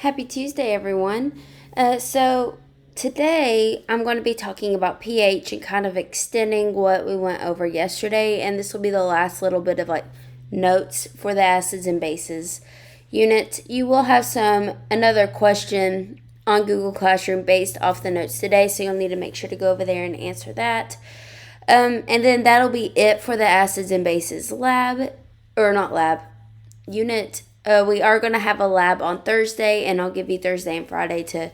Happy Tuesday, everyone. So today I'm going to be talking about pH and kind of extending what we went over yesterday, and this will be the last little bit of notes for the acids and bases unit. You will have another question on Google Classroom based off the notes today, so you'll need to make sure to go over there and answer that. And then that'll be it for the acids and bases unit. We are going to have a lab on Thursday, and I'll give you Thursday and Friday to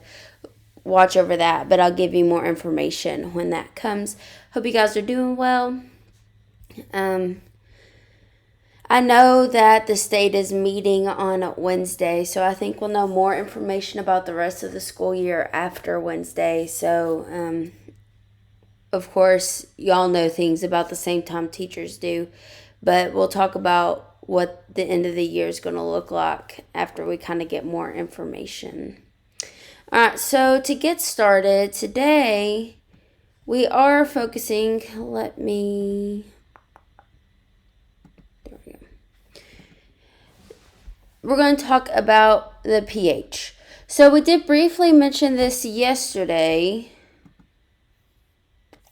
watch over that, but I'll give you more information when that comes. Hope you guys are doing well. I know that the state is meeting on Wednesday, so I think we'll know more information about the rest of the school year after Wednesday. So, of course, y'all know things about the same time teachers do, but we'll talk about what the end of the year is going to look like after we kind of get more information. All right, so to get started, today we are focusing, there we go. We're going to talk about the pH. So we did briefly mention this yesterday.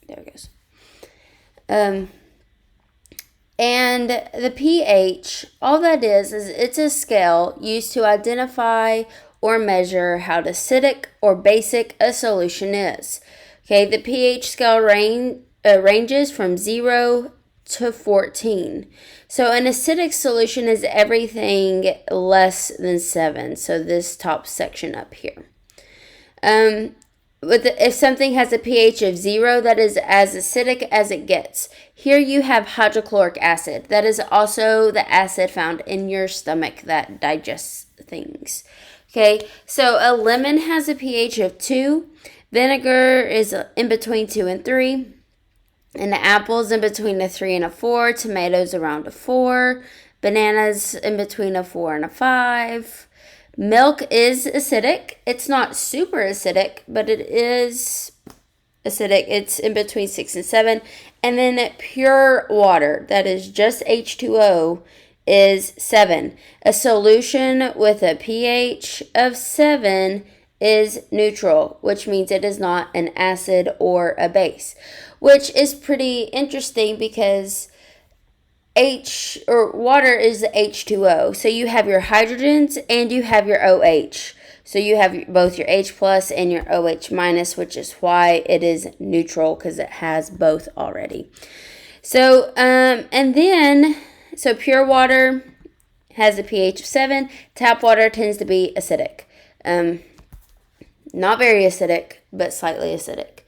There it goes. And the pH, all that is it's a scale used to identify or measure how acidic or basic a solution is. Okay, the pH scale ranges from 0 to 14. So an acidic solution is everything less than 7. So this top section up here. If something has a pH of 0, that is as acidic as it gets. Here you have hydrochloric acid. That is also the acid found in your stomach that digests things. Okay, so a lemon has a pH of 2. Vinegar is in between 2 and 3. And the apple's in between a 3 and a 4. Tomatoes around a 4. Bananas in between a 4 and a 5. Milk is acidic. It's not super acidic, but it is acidic. It's in between 6 and 7. And then pure water, that is just H2O, is 7. A solution with a pH of 7 is neutral, which means it is not an acid or a base, which is pretty interesting because water is H2O. So you have your hydrogens and you have your OH. So you have both your H plus and your OH minus, which is why it is neutral, because it has both already. So, so pure water has a pH of 7. Tap water tends to be acidic. Not very acidic, but slightly acidic.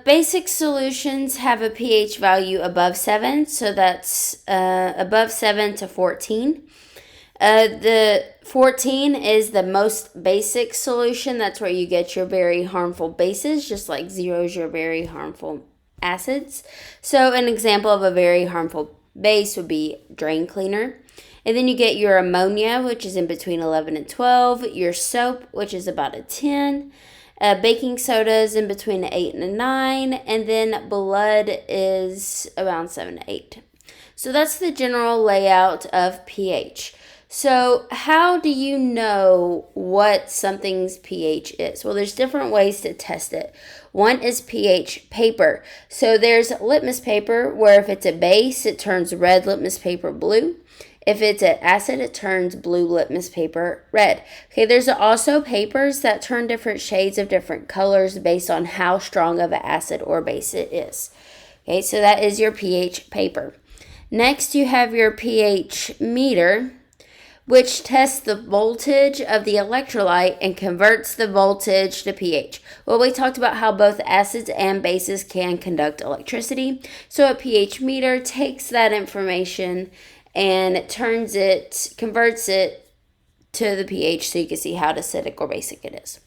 Basic solutions have a pH value above 7, so that's above 7 to 14. The 14 is the most basic solution. That's where you get your very harmful bases, just like 0 is your very harmful acids. So an example of a very harmful base would be drain cleaner. And then you get your ammonia, which is in between 11 and 12. Your soap, which is about a 10. Baking soda is in between an 8 and a 9, and then blood is around 7 to 8. So that's the general layout of pH. So how do you know what something's pH is? Well, there's different ways to test it. One is pH paper. So there's litmus paper, where if it's a base, it turns red litmus paper blue. If it's an acid, it turns blue litmus paper red. Okay, there's also papers that turn different shades of different colors based on how strong of an acid or base it is. Okay, so that is your pH paper. Next, you have your pH meter, which tests the voltage of the electrolyte and converts the voltage to pH. Well, we talked about how both acids and bases can conduct electricity. So a pH meter takes that information and converts it to the pH so you can see how acidic or basic it is.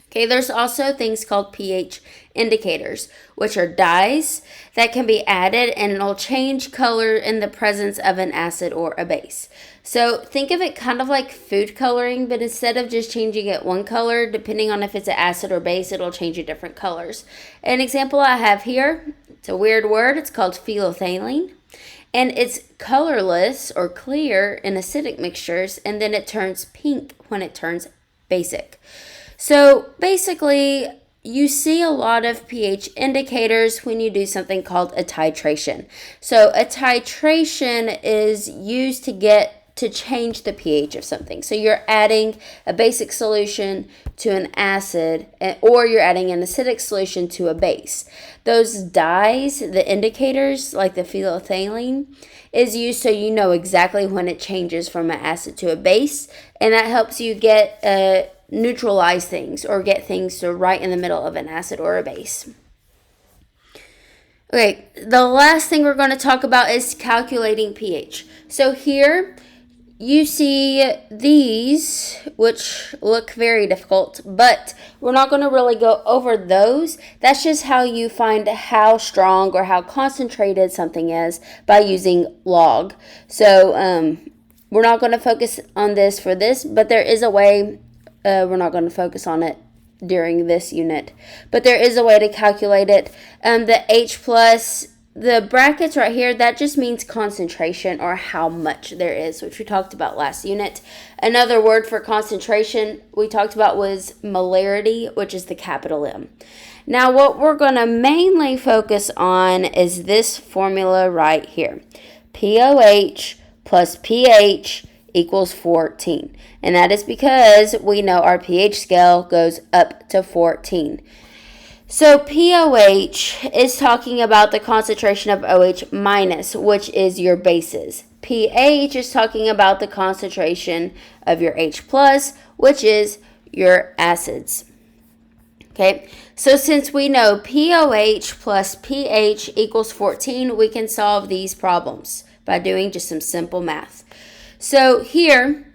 Okay, there's also things called pH indicators, which are dyes that can be added and it'll change color in the presence of an acid or a base. So think of it kind of like food coloring, but instead of just changing it one color, depending on if it's an acid or base, it'll change it different colors. An example I have here, it's a weird word, it's called phenolphthalein. and it's colorless or clear in acidic mixtures, and then it turns pink when it turns basic. So basically, you see a lot of pH indicators when you do something called a titration. So a titration is used to change the pH of something. So you're adding a basic solution to an acid, or you're adding an acidic solution to a base. Those dyes, the indicators, like the phenolphthalein, is used so you know exactly when it changes from an acid to a base, and that helps you get neutralize things or get things to right in the middle of an acid or a base. Okay, the last thing we're going to talk about is calculating pH. So here you see these, which look very difficult, but we're not going to really go over those. That's just how you find how strong or how concentrated something is by using log. So we're not going to focus on this for this, but there is a way. We're not going to focus on it during this unit, but there is a way to calculate it. The H plus, the brackets right here, that just means concentration or how much there is, which we talked about last unit. Another word for concentration we talked about was molarity, which is the capital M. Now what we're going to mainly focus on is this formula right here. POH plus pH equals 14. And that is because we know our pH scale goes up to 14. So POH is talking about the concentration of OH minus, which is your bases. pH is talking about the concentration of your H plus, which is your acids. Okay, so since we know POH plus pH equals 14, we can solve these problems by doing just some simple math. So here,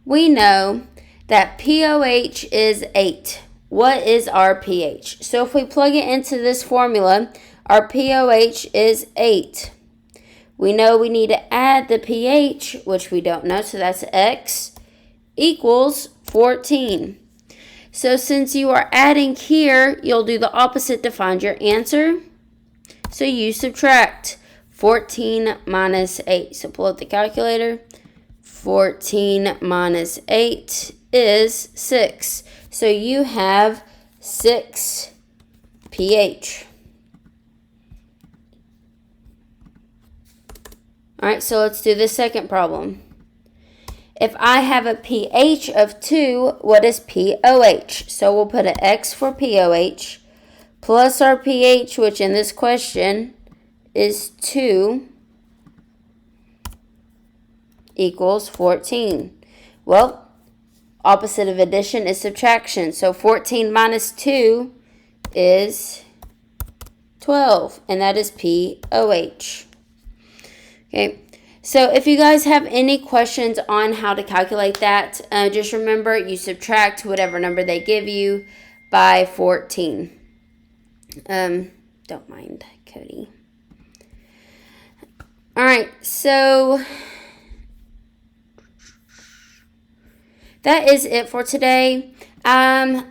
we know that POH is 8. What is our pH? So if we plug it into this formula, our POH is 8. We know we need to add the pH, which we don't know, so that's X, equals 14. So since you are adding here, you'll do the opposite to find your answer. So you subtract 14 minus 8. So pull up the calculator. 14 minus 8 is 6. So you have 6 pH. All right, so let's do the second problem. If I have a pH of 2, what is POH? So we'll put an X for POH plus our pH, which in this question is 2, equals 14. Well, opposite of addition is subtraction. So 14 minus 2 is 12, and that is POH. Okay, so if you guys have any questions on how to calculate that, just remember you subtract whatever number they give you by 14. Don't mind, Cody. All right, so that is it for today. And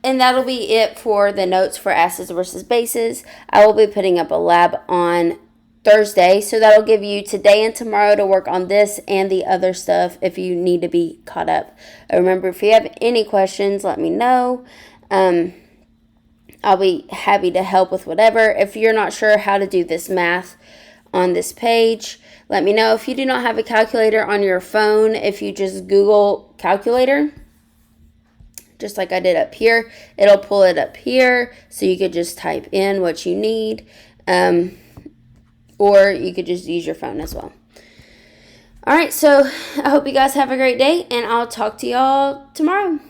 that'll be it for the notes for acids versus bases. I will be putting up a lab on Thursday, so that'll give you today and tomorrow to work on this and the other stuff if you need to be caught up. Remember, if you have any questions, let me know. I'll be happy to help with whatever. If you're not sure how to do this math on this page, let me know. If you do not have a calculator on your phone, if you just Google calculator, just like I did up here, it'll pull it up here, so you could just type in what you need. Or you could just use your phone as well. All right, so I hope you guys have a great day, and I'll talk to y'all tomorrow.